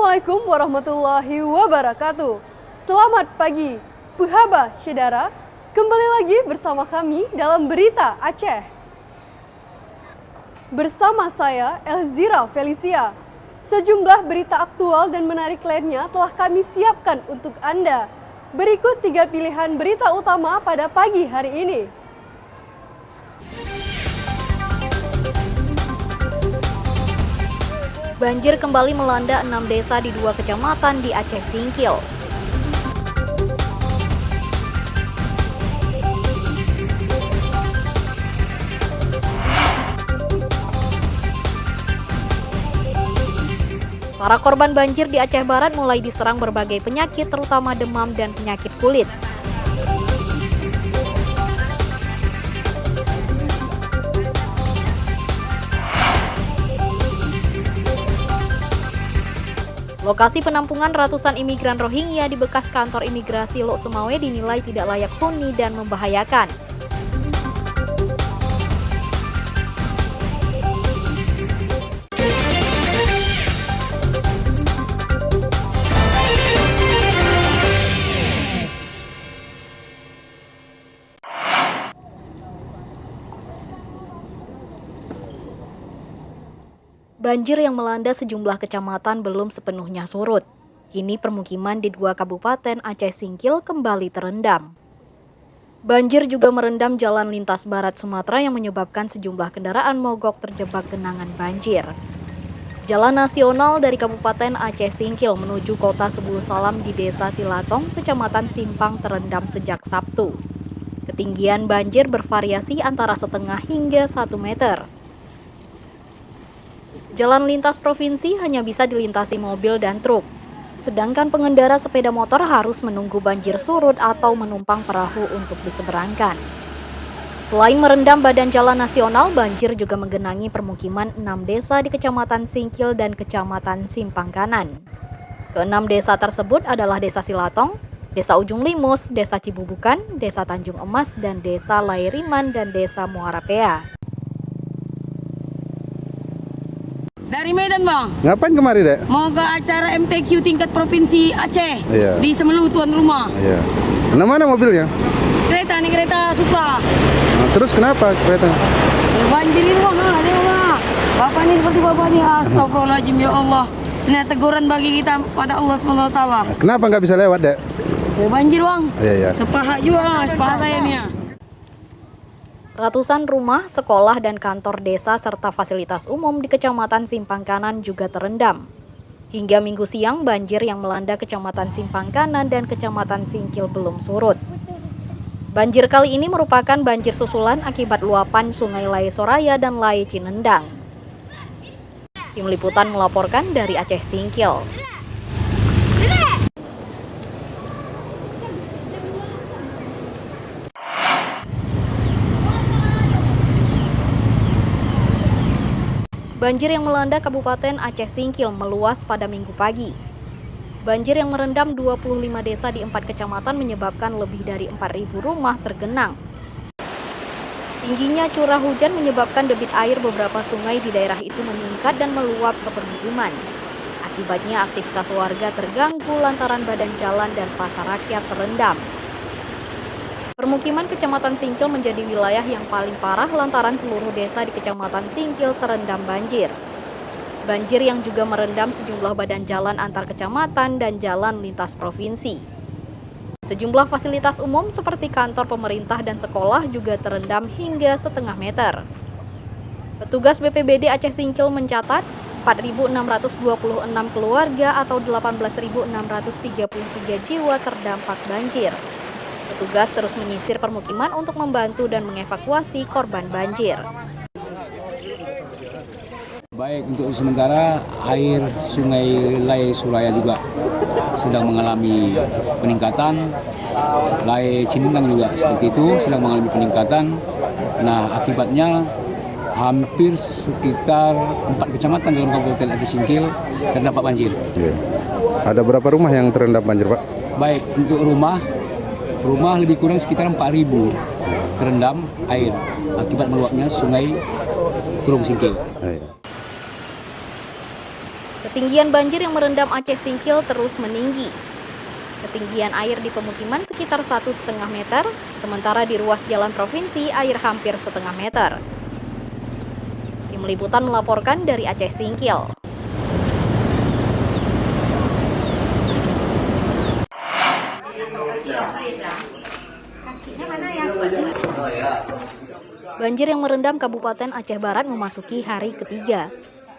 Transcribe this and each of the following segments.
Assalamualaikum warahmatullahi wabarakatuh. Selamat pagi, Puhaba Syedara. Kembali lagi bersama kami dalam Berita Aceh. Bersama saya, Elzira Felicia. Sejumlah berita aktual dan menarik lainnya telah kami siapkan untuk Anda. Berikut 3 pilihan berita utama pada pagi hari ini. Banjir kembali melanda 6 desa di 2 kecamatan di Aceh Singkil. Para korban banjir di Aceh Barat mulai diserang berbagai penyakit, terutama demam dan penyakit kulit. Lokasi penampungan ratusan imigran Rohingya di bekas kantor imigrasi Lok Sumawe dinilai tidak layak huni dan membahayakan. Banjir yang melanda sejumlah kecamatan belum sepenuhnya surut. Kini permukiman di 2 kabupaten Aceh Singkil kembali terendam. Banjir juga merendam jalan lintas barat Sumatera yang menyebabkan sejumlah kendaraan mogok terjebak genangan banjir. Jalan nasional dari Kabupaten Aceh Singkil menuju kota Sebul Salam di Desa Silatong, Kecamatan Simpang terendam sejak Sabtu. Ketinggian banjir bervariasi antara setengah hingga 1 meter. Jalan lintas provinsi hanya bisa dilintasi mobil dan truk, sedangkan pengendara sepeda motor harus menunggu banjir surut atau menumpang perahu untuk diseberangkan. Selain merendam badan jalan nasional, banjir juga menggenangi permukiman 6 desa di Kecamatan Singkil dan Kecamatan Simpang Kanan. Ke-6 desa tersebut adalah Desa Silatong, Desa Ujung Limus, Desa Cibubukan, Desa Tanjung Emas, dan Desa Lairiman dan Desa Muarapea. Dari Medan, Bang. Ngapain kemari, Dek? Mau ke acara MTQ tingkat provinsi Aceh. Iya. Di Semelu, tuan rumah. Iya. Mana mobilnya? Kereta nih, kereta Supra. Nah, terus kenapa kereta? Banjir ini, Bang. Bang. Bapak ini seperti bapak ini. Astagfirullahaladzim, ya Allah. Ini teguran bagi kita pada Allah SWT. Kenapa nggak bisa lewat, Dek? Banjir, Bang. Iya. Sepaha juga, sepaha saya nih ya. Ratusan rumah, sekolah, dan kantor desa serta fasilitas umum di Kecamatan Simpang Kanan juga terendam. Hingga Minggu siang, banjir yang melanda Kecamatan Simpang Kanan dan Kecamatan Singkil belum surut. Banjir kali ini merupakan banjir susulan akibat luapan Sungai Lae Soraya dan Lae Cinendang. Tim Liputan melaporkan dari Aceh Singkil. Banjir yang melanda Kabupaten Aceh Singkil meluas pada Minggu pagi. Banjir yang merendam 25 desa di 4 kecamatan menyebabkan lebih dari 4.000 rumah tergenang. Tingginya curah hujan menyebabkan debit air beberapa sungai di daerah itu meningkat dan meluap ke permukiman. Akibatnya aktivitas warga terganggu lantaran badan jalan dan pasar rakyat terendam. Permukiman Kecamatan Singkil menjadi wilayah yang paling parah lantaran seluruh desa di Kecamatan Singkil terendam banjir. Banjir yang juga merendam sejumlah badan jalan antar kecamatan dan jalan lintas provinsi. Sejumlah fasilitas umum seperti kantor pemerintah dan sekolah juga terendam hingga setengah meter. Petugas BPBD Aceh Singkil mencatat 4.626 keluarga atau 18.633 jiwa terdampak banjir. Petugas terus menyisir permukiman untuk membantu dan mengevakuasi korban banjir. Baik, untuk sementara air Sungai Lae Soraya juga sedang mengalami peningkatan. Lae Cinendang juga seperti itu sedang mengalami peningkatan. Nah, akibatnya hampir sekitar 4 kecamatan dalam Kabupaten Aceh Singkil terdapat banjir. Iya. Ada berapa rumah yang terendam banjir, Pak? Baik, untuk rumah lebih kurang sekitar 4.000 terendam air akibat meluapnya Sungai Kurung Singkil. Ketinggian banjir yang merendam Aceh Singkil terus meninggi. Ketinggian air di pemukiman sekitar 1,5 meter, sementara di ruas jalan provinsi air hampir setengah meter. Tim Liputan melaporkan dari Aceh Singkil. Banjir yang merendam Kabupaten Aceh Barat memasuki hari ketiga.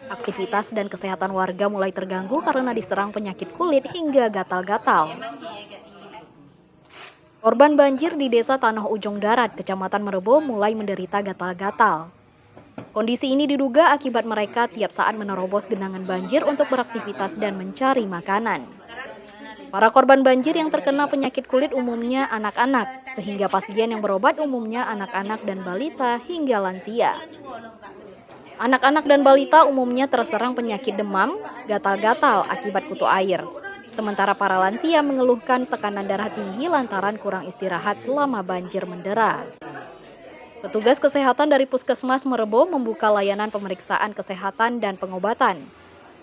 Aktivitas dan kesehatan warga mulai terganggu karena diserang penyakit kulit hingga gatal-gatal. Korban banjir di Desa Tanah Ujung Darat, Kecamatan Merebo mulai menderita gatal-gatal. Kondisi ini diduga akibat mereka tiap saat menerobos genangan banjir untuk beraktivitas dan mencari makanan. Para korban banjir yang terkena penyakit kulit umumnya anak-anak, sehingga pasien yang berobat umumnya anak-anak dan balita hingga lansia. Anak-anak dan balita umumnya terserang penyakit demam, gatal-gatal akibat kutu air. Sementara para lansia mengeluhkan tekanan darah tinggi lantaran kurang istirahat selama banjir mendera. Petugas kesehatan dari Puskesmas Merebo membuka layanan pemeriksaan kesehatan dan pengobatan.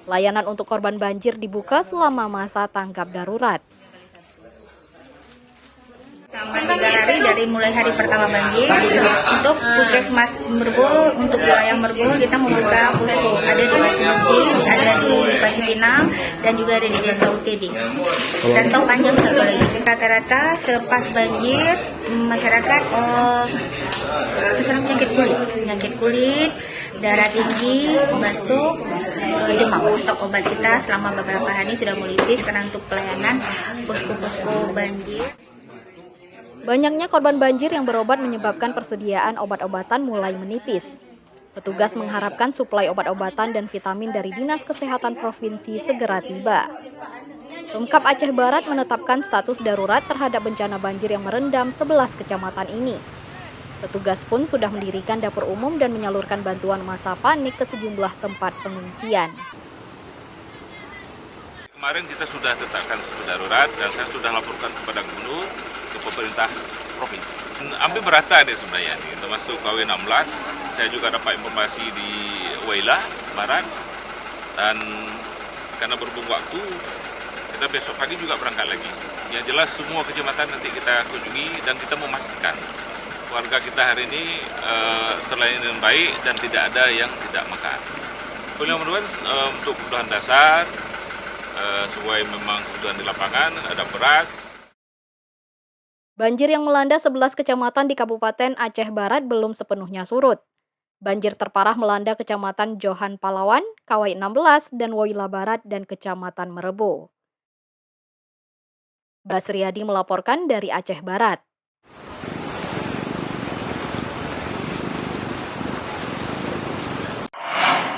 Layanan untuk korban banjir dibuka selama masa tanggap darurat. Selama 3 hari dari mulai hari pertama banjir, untuk Puskesmas Merebo, untuk wilayah Merebo kita membuka posko. Ada di Basi Mesin, ada di Basi Pinang, dan juga ada di Desa UTD. Dan tol panjang satu lagi. Rata-rata selepas banjir, masyarakat terserang penyakit kulit, darah tinggi, batuk, demam. Stok obat kita selama beberapa hari sudah menipis karena untuk pelayanan posko-posko banjir. Banyaknya korban banjir yang berobat menyebabkan persediaan obat-obatan mulai menipis. Petugas mengharapkan suplai obat-obatan dan vitamin dari Dinas Kesehatan Provinsi segera tiba. Pemkab Aceh Barat menetapkan status darurat terhadap bencana banjir yang merendam 11 kecamatan ini. Petugas pun sudah mendirikan dapur umum dan menyalurkan bantuan masa panik ke sejumlah tempat pengungsian. Kemarin kita sudah tetapkan status darurat dan saya sudah laporkan kepada Gubernur, ke pemerintah provinsi. Hampir merata deh sebenarnya nih, termasuk KW16. Saya juga dapat informasi di Waila Barat, dan karena berhubung waktu, kita besok pagi juga berangkat lagi. Yang jelas semua kecamatan nanti kita kunjungi dan kita memastikan warga kita hari ini terlayani dengan baik dan tidak ada yang tidak makan. Kemudian untuk kebutuhan dasar, sesuai memang kebutuhan di lapangan, ada beras. Banjir yang melanda 11 kecamatan di Kabupaten Aceh Barat belum sepenuhnya surut. Banjir terparah melanda Kecamatan Johan Palawan, Kawai 16, dan Waila Barat dan Kecamatan Merebo. Basriadi melaporkan dari Aceh Barat.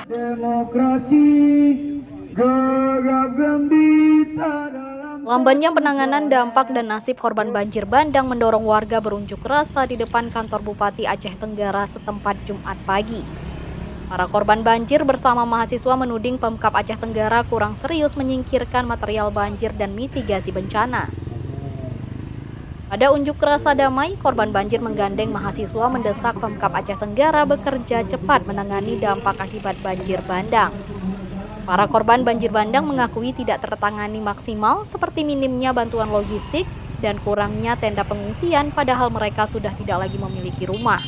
Demokrasi gegap gempita. Lambannya penanganan dampak dan nasib korban banjir bandang mendorong warga berunjuk rasa di depan kantor Bupati Aceh Tenggara setempat Jumat pagi. Para korban banjir bersama mahasiswa menuding Pemkab Aceh Tenggara kurang serius menyingkirkan material banjir dan mitigasi bencana. Pada unjuk rasa damai, korban banjir menggandeng mahasiswa mendesak Pemkab Aceh Tenggara bekerja cepat menangani dampak akibat banjir bandang. Para korban banjir bandang mengakui tidak tertangani maksimal seperti minimnya bantuan logistik dan kurangnya tenda pengungsian padahal mereka sudah tidak lagi memiliki rumah.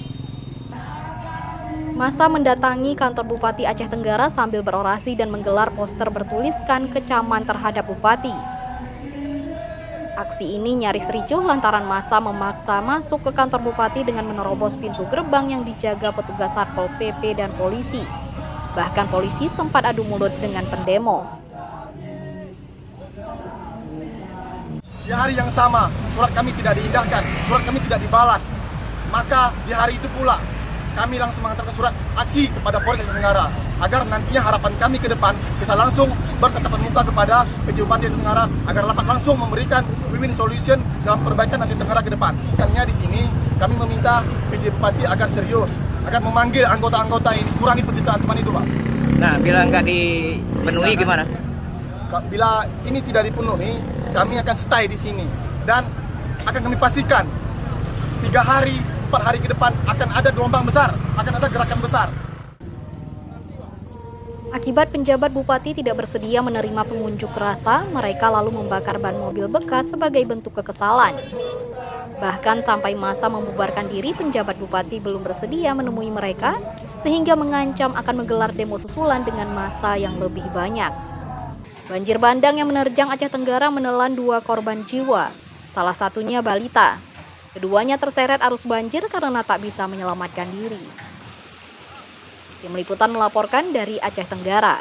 Massa mendatangi kantor Bupati Aceh Tenggara sambil berorasi dan menggelar poster bertuliskan kecaman terhadap Bupati. Aksi ini nyaris ricuh lantaran massa memaksa masuk ke kantor Bupati dengan menerobos pintu gerbang yang dijaga petugas Satpol PP dan polisi. Bahkan polisi sempat adu mulut dengan pendemo. Di hari yang sama, surat kami tidak diindahkan, surat kami tidak dibalas. Maka di hari itu pula, kami langsung mengantarkan surat aksi kepada Polres Aceh Tenggara agar nantinya harapan kami ke depan bisa langsung bertatapan muka kepada PJ Bupati Aceh Tenggara agar dapat langsung memberikan win-win solution dalam perbaikan Aceh Tenggara ke depan. Makanya di sini kami meminta PJ Bupati agar serius, agar memanggil anggota-anggota ini, kurangi pencitraan teman itu, Pak. Nah, bila nggak dipenuhi gimana? Bila ini tidak dipenuhi, kami akan stay di sini dan akan kami pastikan 3 hari, 4 hari ke depan akan ada gelombang besar, akan ada gerakan besar. Akibat penjabat bupati tidak bersedia menerima pengunjuk rasa, mereka lalu membakar ban mobil bekas sebagai bentuk kekesalan. Bahkan sampai masa membubarkan diri, penjabat bupati belum bersedia menemui mereka, sehingga mengancam akan menggelar demo susulan dengan massa yang lebih banyak. Banjir bandang yang menerjang Aceh Tenggara menelan 2 korban jiwa, salah satunya balita. Keduanya terseret arus banjir karena tak bisa menyelamatkan diri. Tim Liputan melaporkan dari Aceh Tenggara.